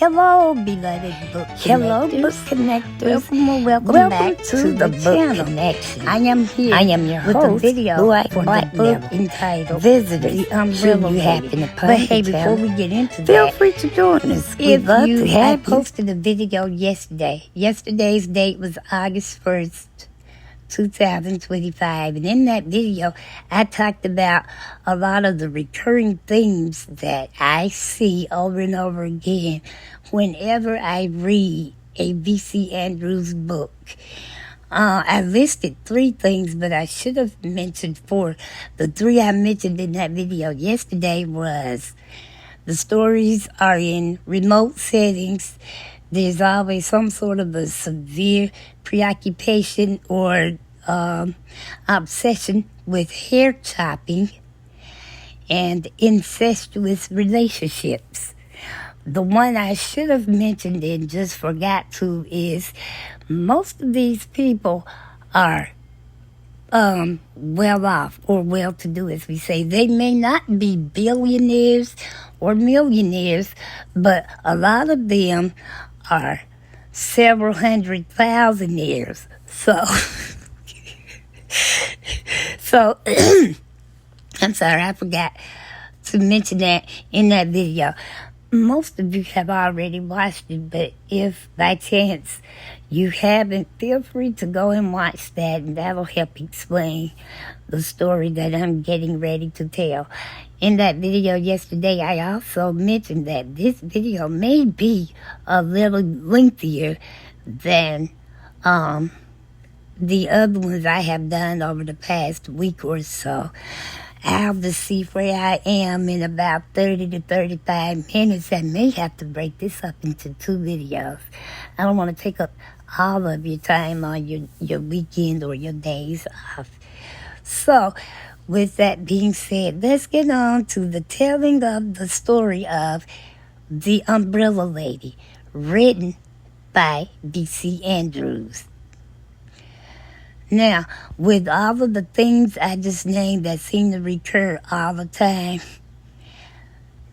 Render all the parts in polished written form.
Hello, beloved book Hello, connectors. book connectors. Welcome back to the TheBkConnection. I am here. I am your with host, a video Black for Black the book Devil. entitled Visitors, The Umbrella should you happen Lady. to But hey, tell before us, we get into feel that, free to join us. We'd if love you, to I have you. posted a video yesterday. Yesterday's date was August 1st. 2025, and in that video I talked about a lot of the recurring themes that I see over and over again whenever I read a V.C. Andrews book. I listed 3 things, but I should have mentioned 4. The 3 I mentioned in that video yesterday was the stories are in remote settings. There's always some sort of a severe preoccupation or obsession with hair chopping and incestuous relationships. The one I should have mentioned and just forgot to is most of these people are well off or well to do, as we say. They may not be billionaires or millionaires, but a lot of them are several hundred thousandaires. So, I'm sorry, I forgot to mention that in that video. Most of you have already watched it, but if by chance you haven't, feel free to go and watch that, and that'll help explain the story that I'm getting ready to tell. In that video yesterday, I also mentioned that this video may be a little lengthier than the other ones I have done over the past week or so. I'll just see where I am in about 30 to 35 minutes. I may have to break this up into 2 videos. I don't want to take up all of your time on your weekend or your days off. So, with that being said, let's get on to the telling of the story of The Umbrella Lady, written by V.C. Andrews. Now, with all of the things I just named that seem to recur all the time,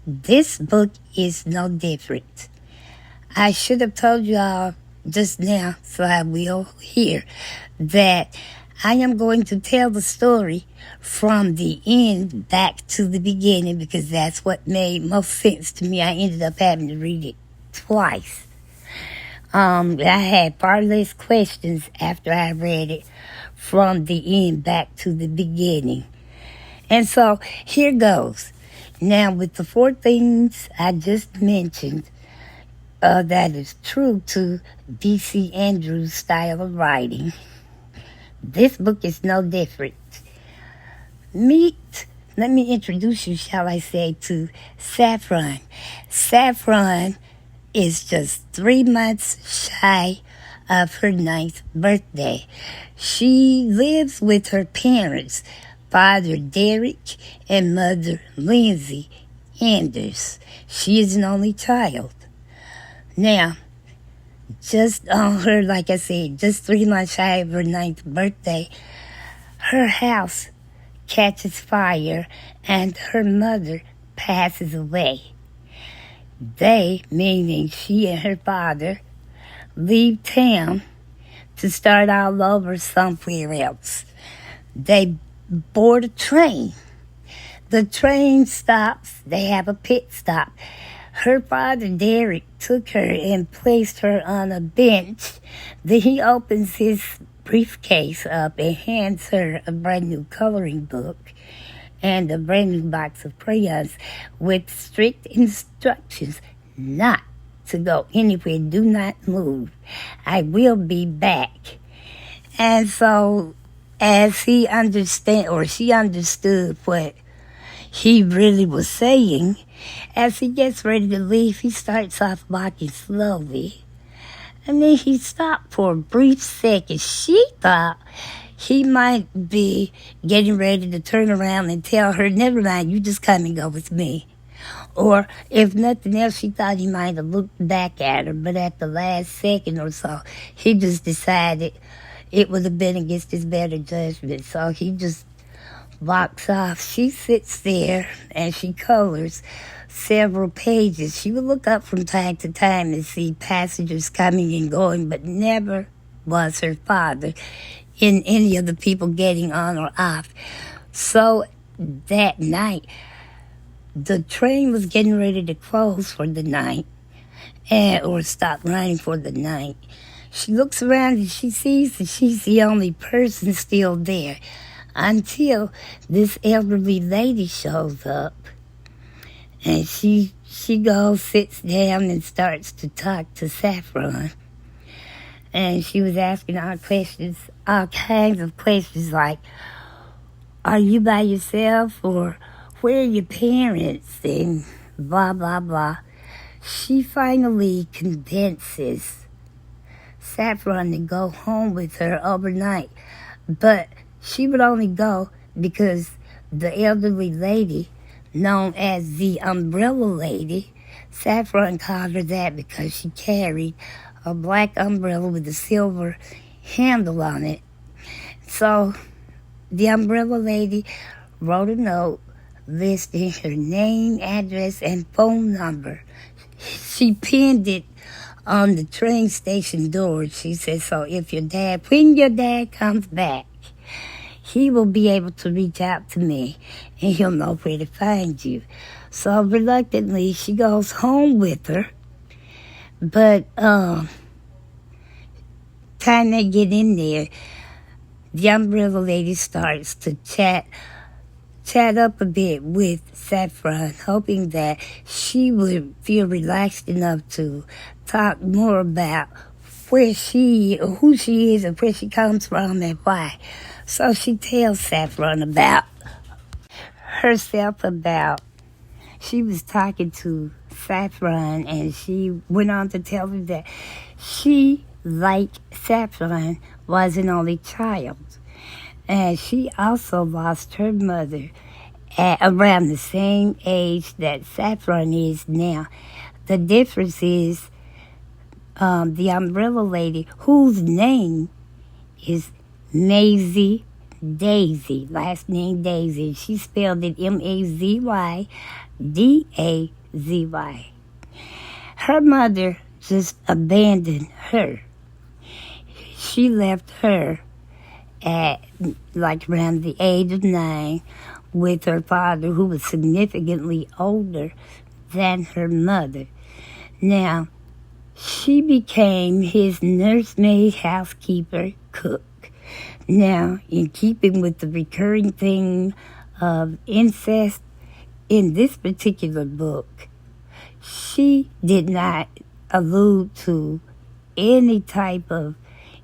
this book is no different. I should have told you all just now, so I will here, that I am going to tell the story from the end back to the beginning because that's what made most sense to me. I ended up having to read it twice. I had far less questions after I read it from the end back to the beginning. And so here goes. Now, with the 4 things I just mentioned, that is true to V.C. Andrews' style of writing, this book is no different. Let me introduce you, shall I say, to Saffron. Saffron is just 3 months shy of her 9th birthday. She lives with her parents, Father Derek and Mother Lindsay Anders. She is an only child. Now, just on her, like I said, just 3 months shy of her 9th birthday, her house catches fire and her mother passes away. They, meaning she and her father, leave town to start all over somewhere else. They board a train. The train stops. They have a pit stop. Her father, Derek, took her and placed her on a bench. Then he opens his briefcase up and hands her a brand new coloring book and a brand new box of crayons with strict instructions not to go anywhere. Do not move. I will be back. And so, as he she understood what he really was saying, as he gets ready to leave, he starts off walking slowly. And then he stopped for a brief second. She thought he might be getting ready to turn around and tell her, never mind, you just come and go with me. Or if nothing else, she thought he might have looked back at her. But at the last second or so, he just decided it would have been against his better judgment. So he just walks off. She sits there and she colors several pages. She would look up from time to time and see passengers coming and going, but never was her father in any of the people getting on or off. So that night, the train was getting ready to close for the night, or stop running for the night. She looks around and she sees that she's the only person still there until this elderly lady shows up. And she goes, sits down, and starts to talk to Saffron. And she was asking all kinds of questions like, are you by yourself, or where are your parents, and blah, blah, blah. She finally convinces Saffron to go home with her overnight. But she would only go because the elderly lady, known as the Umbrella Lady, Saffron called her that because she carried a black umbrella with a silver handle on it. So the Umbrella Lady wrote a note listing her name, address, and phone number. She pinned it on the train station door. She said, so when your dad comes back, he will be able to reach out to me and he'll know where to find you. So reluctantly, she goes home with her. But time they get in there, the Umbrella Lady starts to chat up a bit with Saffron, hoping that she would feel relaxed enough to talk more about who she is and where she comes from and why. So she tells Saffron about herself, she was talking to Saffron, and she went on to tell her that she, like Saffron, was an only child. And she also lost her mother at around the same age that Saffron is now. The difference is the Umbrella Lady, whose name is Maisie Daisy, last name Daisy. She spelled it Mazyddazy. Her mother just abandoned her. She left her at around the age of 9 with her father, who was significantly older than her mother. Now, she became his nursemaid, housekeeper, cook. Now, in keeping with the recurring theme of incest in this particular book, she did not allude to any type of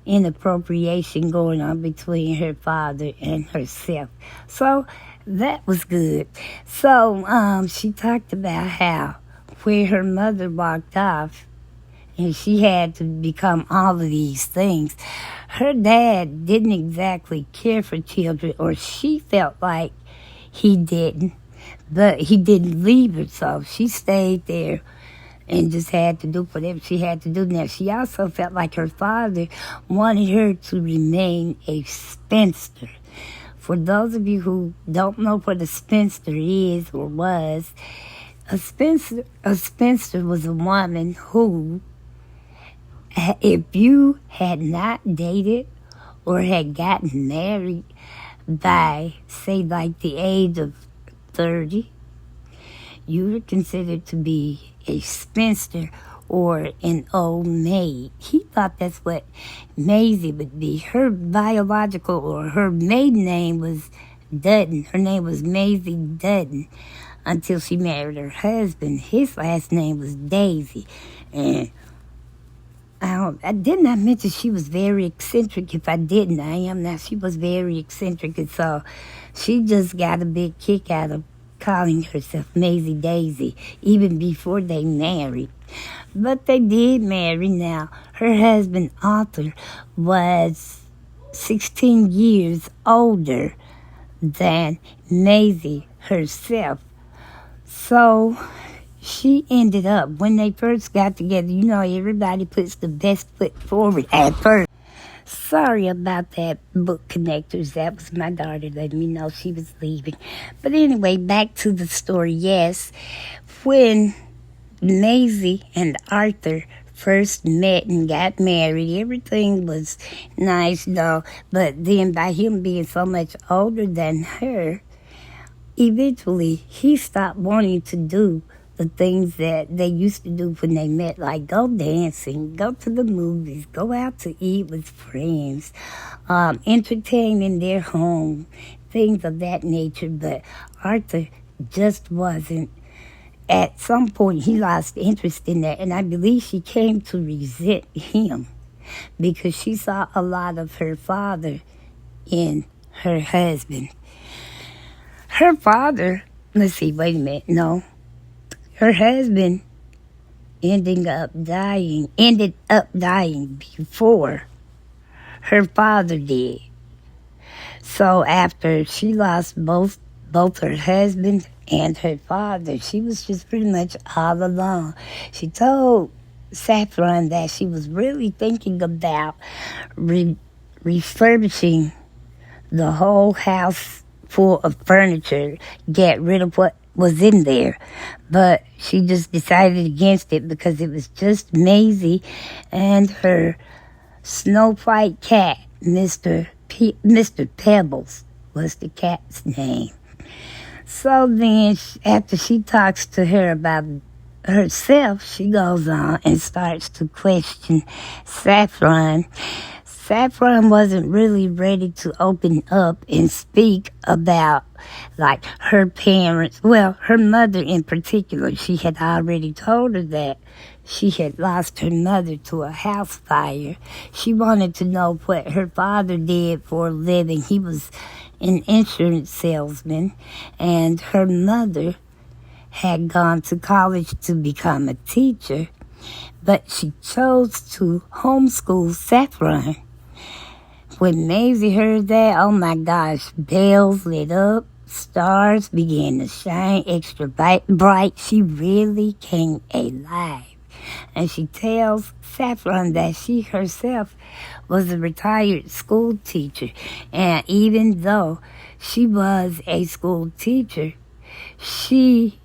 inappropriation going on between her father and herself. So that was good. So she talked about how where her mother walked off and she had to become all of these things, her dad didn't exactly care for children, or she felt like he didn't, but he didn't leave her, so she stayed there and just had to do whatever she had to do. Now, she also felt like her father wanted her to remain a spinster. For those of you who don't know what a spinster is or was, a spinster was a woman who, if you had not dated or had gotten married by, say, like the age of 30, you were considered to be a spinster or an old maid. He thought that's what Maisie would be. Her biological or her maiden name was Dutton. Her name was Maisie Dutton until she married her husband. His last name was Daisy. And I did not mention she was very eccentric. If I didn't, I am now. She was very eccentric, and so she just got a big kick out of calling herself Maisie Daisy, even before they married. But they did marry. Now, her husband, Arthur, was 16 years older than Maisie herself. So she ended up, when they first got together, everybody puts the best foot forward at first. Sorry about that, book connectors. That was my daughter letting me know she was leaving. But anyway, back to the story. Yes, when Maisie and Arthur first met and got married, everything was nice, though. But then, by him being so much older than her, eventually he stopped wanting to do the things that they used to do when they met, like go dancing, go to the movies, go out to eat with friends, entertain in their home, things of that nature. But Arthur just wasn't. At some point, he lost interest in that, and I believe she came to resent him because she saw a lot of her father in her husband. Her father, let's see, wait a minute, no. Her husband ended up dying before her father did. So after she lost both her husband and her father, she was just pretty much all alone. She told Saffron that she was really thinking about refurbishing the whole house full of furniture, get rid of what was in there. But she just decided against it because it was just Maisie and her Snow White cat, Mr. Pebbles was the cat's name. So then, after she talks to her about herself, she goes on and starts to question Saffron. Saffron wasn't really ready to open up and speak about, like, her parents. Well, her mother in particular. She had already told her that she had lost her mother to a house fire. She wanted to know what her father did for a living. He was an insurance salesman, and her mother had gone to college to become a teacher, but she chose to homeschool Saffron. When Maisie heard that, oh my gosh, bells lit up, stars began to shine extra bright. She really came alive. And she tells Saffron that she herself was a retired school teacher. And even though she was a school teacher, she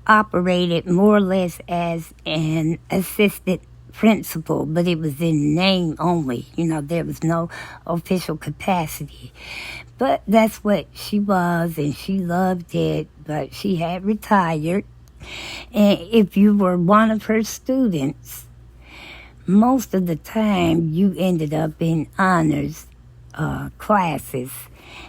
operated more or less as an assistant principal, but it was in name only. You know, there was no official capacity. But that's what she was, and she loved it, but she had retired. And if you were one of her students, most of the time you ended up in honors classes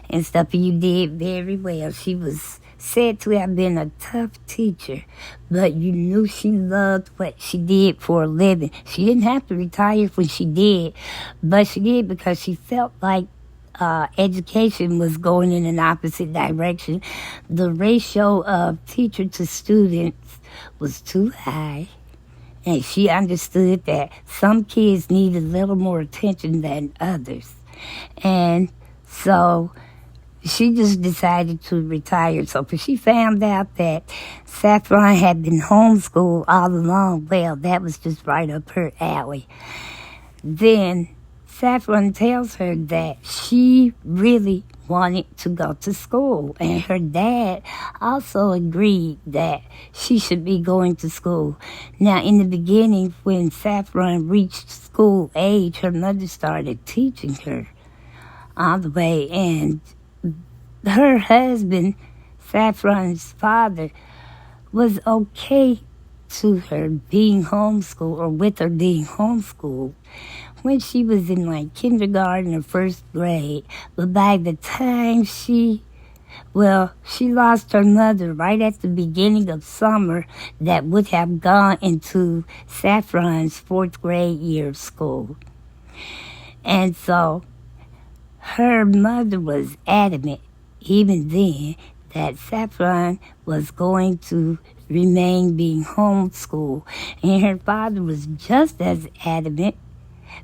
and stuff, and you did very well. She was said to have been a tough teacher, but you knew she loved what she did for a living. She didn't have to retire when she did, but she did because she felt like education was going in an opposite direction. The ratio of teacher to students was too high, and she understood that some kids needed a little more attention than others. And so she just decided to retire. So when she found out that Saffron had been homeschooled all along, well, that was just right up her alley. Then Saffron tells her that she really wanted to go to school, and her dad also agreed that she should be going to school. Now, in the beginning, when Saffron reached school age, her mother started teaching her all the way, and her husband, Saffron's father, was okay to her being homeschooled, or with her being homeschooled, when she was in like kindergarten or first grade. But by the time she lost her mother right at the beginning of summer that would have gone into Saffron's fourth grade year of school. And so her mother was adamant even then that Saffron was going to remain being homeschooled. And her father was just as adamant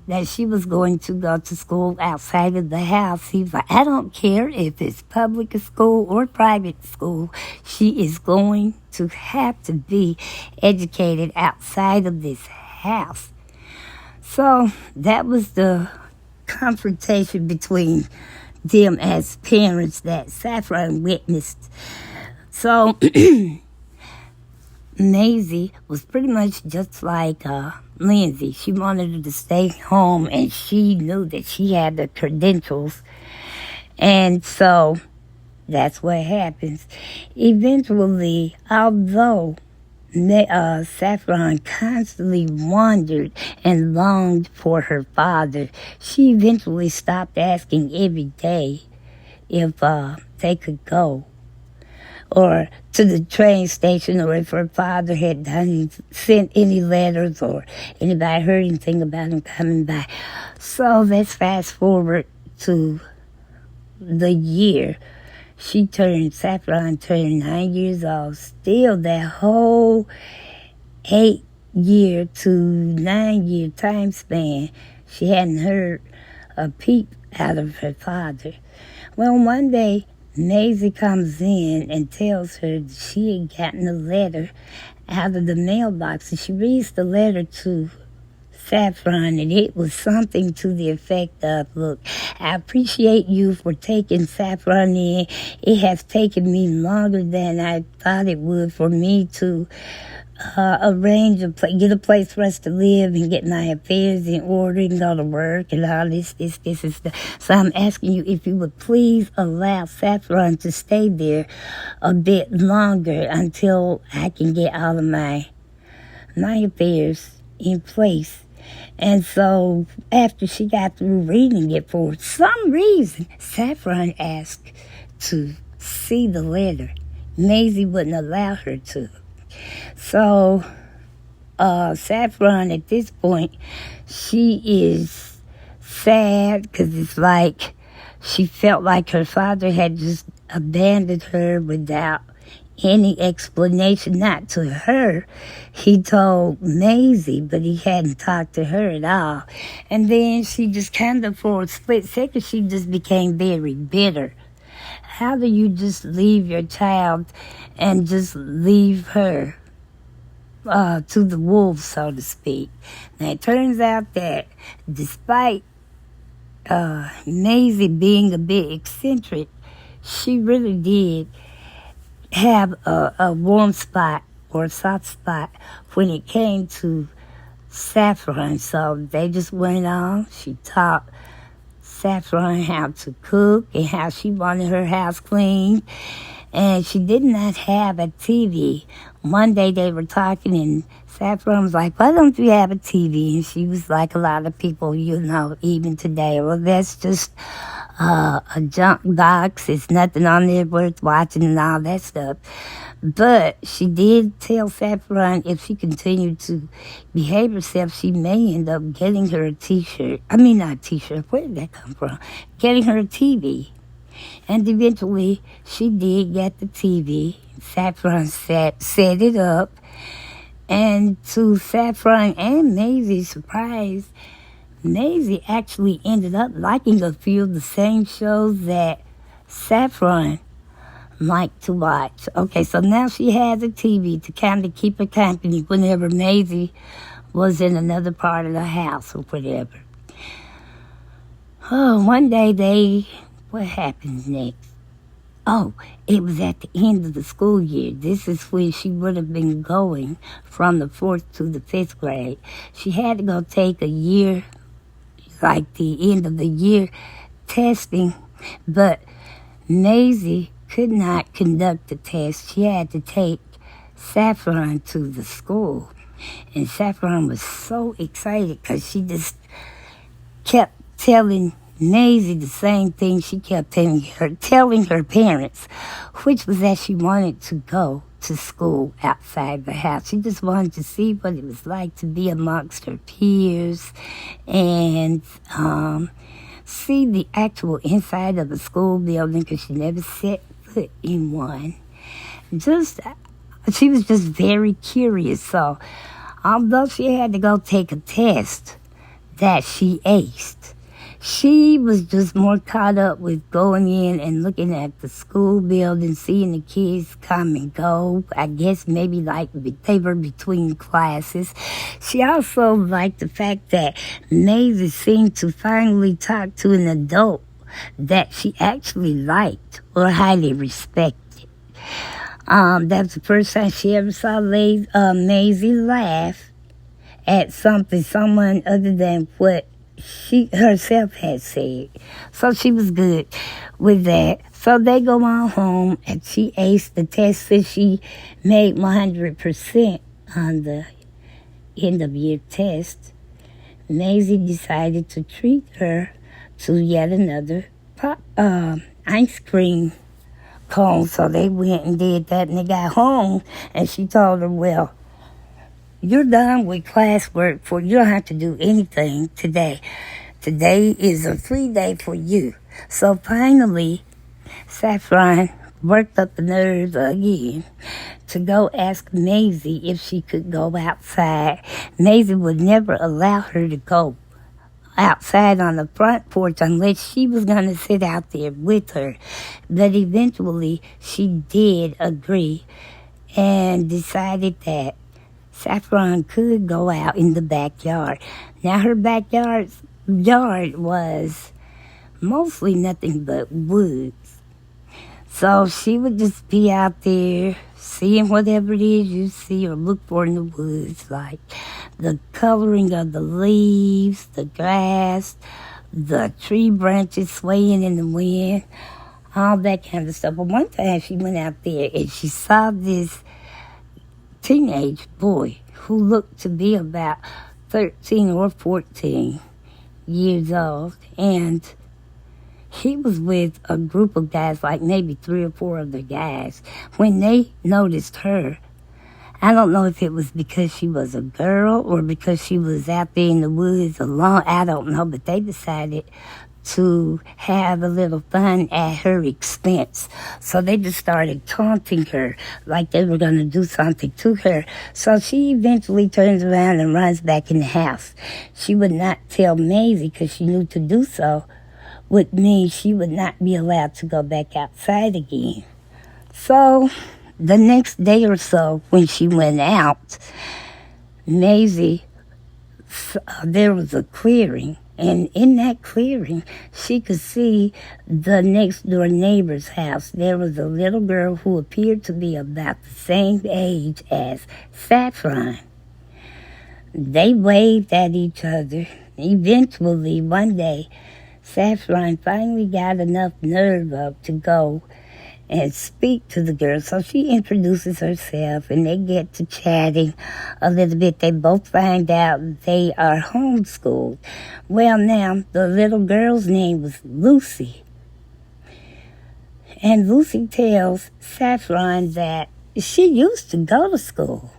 that she was going to go to school outside of the house. He was like, I don't care if it's public school or private school. She is going to have to be educated outside of this house. So that was the confrontation between them as parents that Saffron witnessed. So Maisie was pretty much just like Lindsay. She wanted her to stay home, and she knew that she had the credentials. And so that's what happens. Eventually, although Saffron constantly wondered and longed for her father, she eventually stopped asking every day if they could go or to the train station, or if her father had sent any letters, or anybody heard anything about him coming by. So let's fast forward to the year. Saffron turned 9 years old. Still that whole 8-year to 9-year time span, she hadn't heard a peep out of her father. Well, one day, Maisie comes in and tells her that she had gotten a letter out of the mailbox, and she reads the letter to Saffron, and it was something to the effect of, "Look, I appreciate you for taking Saffron in. It has taken me longer than I thought it would for me to arrange get a place for us to live and get my affairs in order and go to work and all this and stuff. So I'm asking you if you would please allow Saffron to stay there a bit longer until I can get all of my affairs in place." And so after she got through reading it, for some reason, Saffron asked to see the letter. Maisie wouldn't allow her to. So Saffron, at this point, she is sad because it's like she felt like her father had just abandoned her without any explanation. Not to her. He told Maisie, but he hadn't talked to her at all. And then she just kind of, for a split second, she just became very bitter. How do you just leave your child and just leave her to the wolves, so to speak? Now, it turns out that despite Maisie being a bit eccentric, she really did have a warm spot or a soft spot when it came to Saffron. So they just went on. She taught Saffron how to cook and how she wanted her house clean. And she did not have a TV. One day they were talking, and Saffron was like, "Why don't you have a TV?" And she was like, "A lot of people, even today, well, that's just a junk box. It's nothing on there worth watching," and all that stuff. But she did tell Saffron if she continued to behave herself, she may end up getting her a t-shirt. I mean, not a t-shirt. Where did that come from? Getting her a TV. And eventually, she did get the TV. Saffron set it up. And to Saffron and Maisie's surprise, Maisie actually ended up liking a few of the same shows that Saffron liked to watch. Okay, so now she has a TV to kind of keep her company whenever Maisie was in another part of the house or whatever. Oh, one day what happens next? Oh, it was at the end of the school year. This is when she would have been going from the 4th to the 5th grade. She had to go take a year, like the end of the year testing, but Maisie could not conduct the test. She had to take Saffron to the school. And Saffron was so excited because she just kept telling Maisie the same thing she kept telling her parents, which was that she wanted to go to school outside the house. She just wanted to see what it was like to be amongst her peers and see the actual inside of a school building, because she never set foot in one. She was just very curious. So although she had to go take a test that she aced, she was just more caught up with going in and looking at the school building, seeing the kids come and go. I guess maybe like they were between classes. She also liked the fact that Maisie seemed to finally talk to an adult that she actually liked or highly respected. That's the first time she ever saw Maisie laugh at someone other than what she herself had said. So she was good with that. So they go on home, and she aced the test, so she made 100% on the end of year test. Maisie decided to treat her to yet another ice cream cone. So they went and did that, and they got home, and she told her, well, you're done with classwork, for you don't have to do anything today. Today is a free day for you. So finally, Saffron worked up the nerve again to go ask Maisie if she could go outside. Maisie would never allow her to go outside on the front porch unless she was going to sit out there with her. But eventually, she did agree and decided that Saffron could go out in the backyard. Now, her backyard was mostly nothing but woods. So she would just be out there seeing whatever it is you see or look for in the woods, like the coloring of the leaves, the grass, the tree branches swaying in the wind, all that kind of stuff. But one time she went out there and she saw this teenage boy who looked to be about 13 or 14 years old, and he was with a group of guys, like maybe 3 or 4 other guys. When they noticed her, I don't know if it was because she was a girl or because she was out there in the woods alone, I don't know, but they decided to have a little fun at her expense. So they just started taunting her like they were going to do something to her. So she eventually turns around and runs back in the house. She would not tell Maisie because she knew to do so would mean she would not be allowed to go back outside again. So the next day or so when she went out, Maisie, there was a clearing. And in that clearing, she could see the next door neighbor's house. There was a little girl who appeared to be about the same age as Saffron. They waved at each other. Eventually, one day, Saffron finally got enough nerve up to go and speak to the girl. So she introduces herself, and they get to chatting a little bit. They both find out they are homeschooled. Well, now, the little girl's name was Lucy. And Lucy tells Saffron that she used to go to school,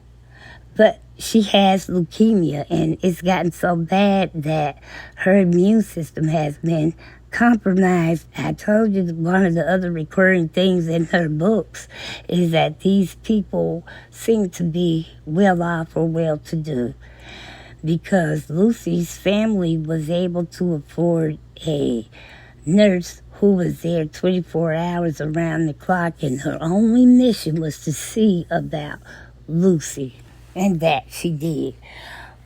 but she has leukemia, and it's gotten so bad that her immune system has been compromised. I told you that one of the other recurring things in her books is that these people seem to be well off or well to do, because Lucy's family was able to afford a nurse who was there 24 hours around the clock, and her only mission was to see about Lucy, and that she did.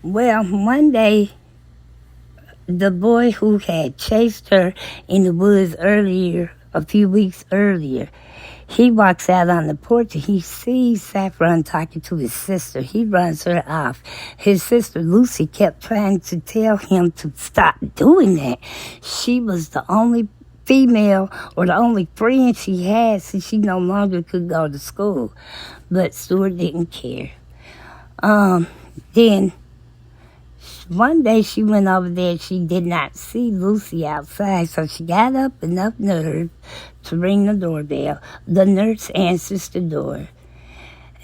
Well, one day, the boy who had chased her in the woods a few weeks earlier, he walks out on the porch and he sees Saffron talking to his sister. He runs her off. His sister, Lucy, kept trying to tell him to stop doing that. She was the only female or the only friend she had since she no longer could go to school. But Stuart didn't care. Then one day she went over there and she did not see Lucy outside, so she got up enough nerve to ring the doorbell. The nurse answers the door,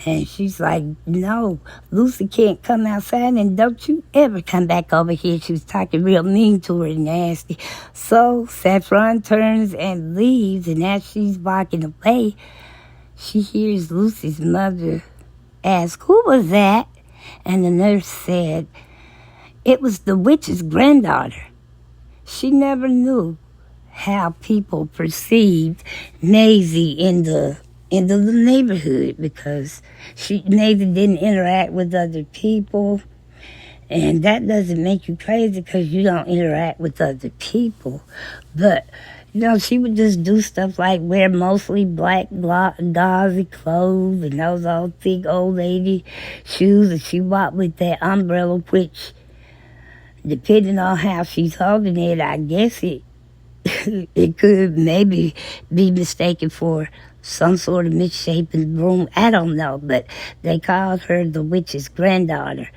and she's like, no, Lucy can't come outside, and don't you ever come back over here. She was talking real mean to her and nasty. So Saffron turns and leaves, and as she's walking away, she hears Lucy's mother ask, who was that? And the nurse said, it was the witch's granddaughter. she never knew how people perceived Maisie in the neighborhood, because Maisie didn't interact with other people. And that doesn't make you crazy because you don't interact with other people. But, she would just do stuff like wear mostly black gauzy clothes and those old thick old lady shoes. And she walked with that umbrella, which, depending on how she's holding it, I guess it could maybe be mistaken for some sort of misshapen broom. I don't know. But they called her the witch's granddaughter.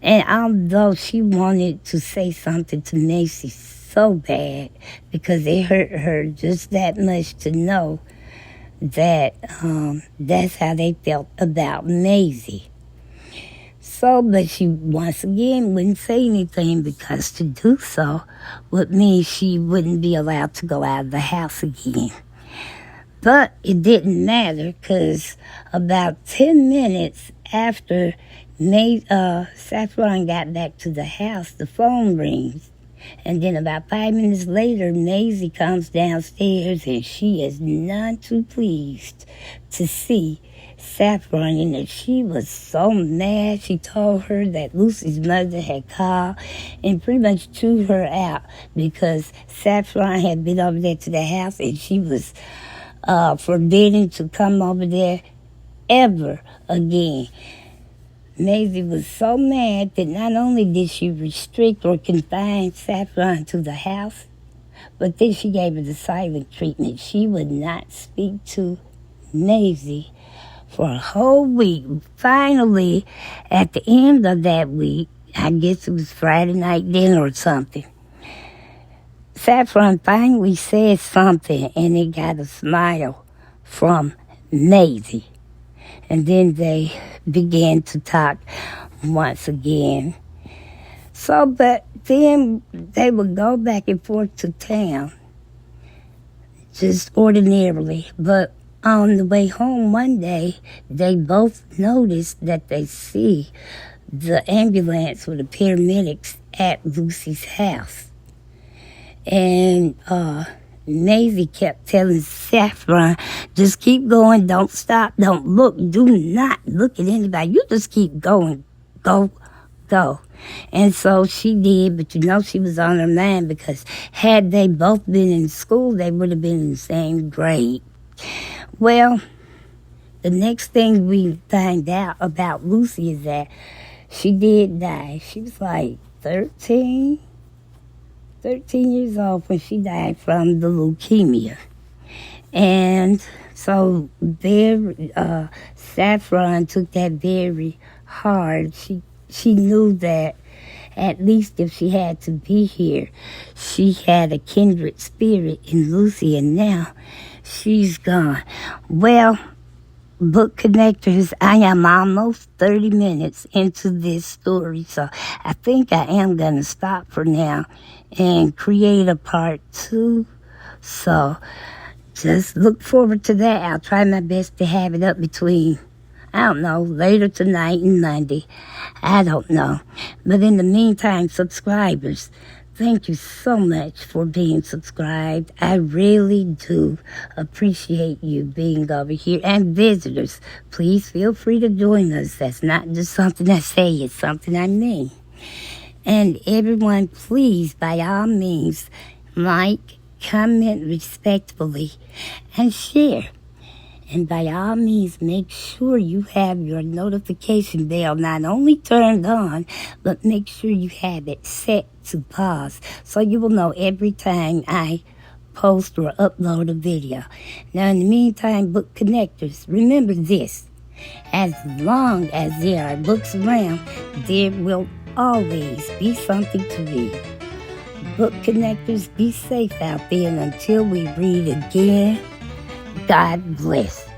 And although she wanted to say something to Macy so bad, because it hurt her just that much to know that that's how they felt about Maisie. So, but she once again wouldn't say anything, because to do so would mean she wouldn't be allowed to go out of the house again. But it didn't matter, because about 10 minutes after Saffron got back to the house, the phone rings. And then about 5 minutes later, Maisie comes downstairs, and she is none too pleased to see Saffron in there. She was so mad. She told her that Lucy's mother had called and pretty much chewed her out because Saffron had been over there to the house, and she was forbidden to come over there ever again. Maisie was so mad that not only did she restrict or confine Saffron to the house, but then she gave her the silent treatment. She would not speak to Maisie for a whole week. Finally, at the end of that week, I guess it was Friday night dinner or something, Saffron finally said something, and it got a smile from Maisie. And then they began to talk once again. So, but then they would go back and forth to town, just ordinarily. But on the way home one day, they both noticed that they see the ambulance with the paramedics at Lucy's house. And Maisie kept telling Saffron, just keep going, don't stop, don't look, do not look at anybody. You just keep going, go. And so she did, but she was on her mind, because had they both been in school, they would have been in the same grade. Well, the next thing we find out about Lucy is that she did die. She was like 13 years old when she died from the leukemia. And so Saffron took that very hard. She knew that at least if she had to be here, she had a kindred spirit in Lucy, and now she's gone. Well, book connectors, I am almost 30 minutes into this story, so I think I am going to stop for now and create a part 2. So just look forward to that. I'll try my best to have it up between, later tonight and Monday. I don't know. But in the meantime, subscribers, thank you so much for being subscribed. I really do appreciate you being over here. And visitors, please feel free to join us. That's not just something I say, it's something I mean. And everyone, please, by all means, like, comment respectfully, and share. And by all means, make sure you have your notification bell not only turned on, but make sure you have it set to pause, so you will know every time I post or upload a video. Now, in the meantime, book connectors, remember this: as long as there are books around, there will always be something to read. Book connectors, be safe out there, and until we read again, God bless.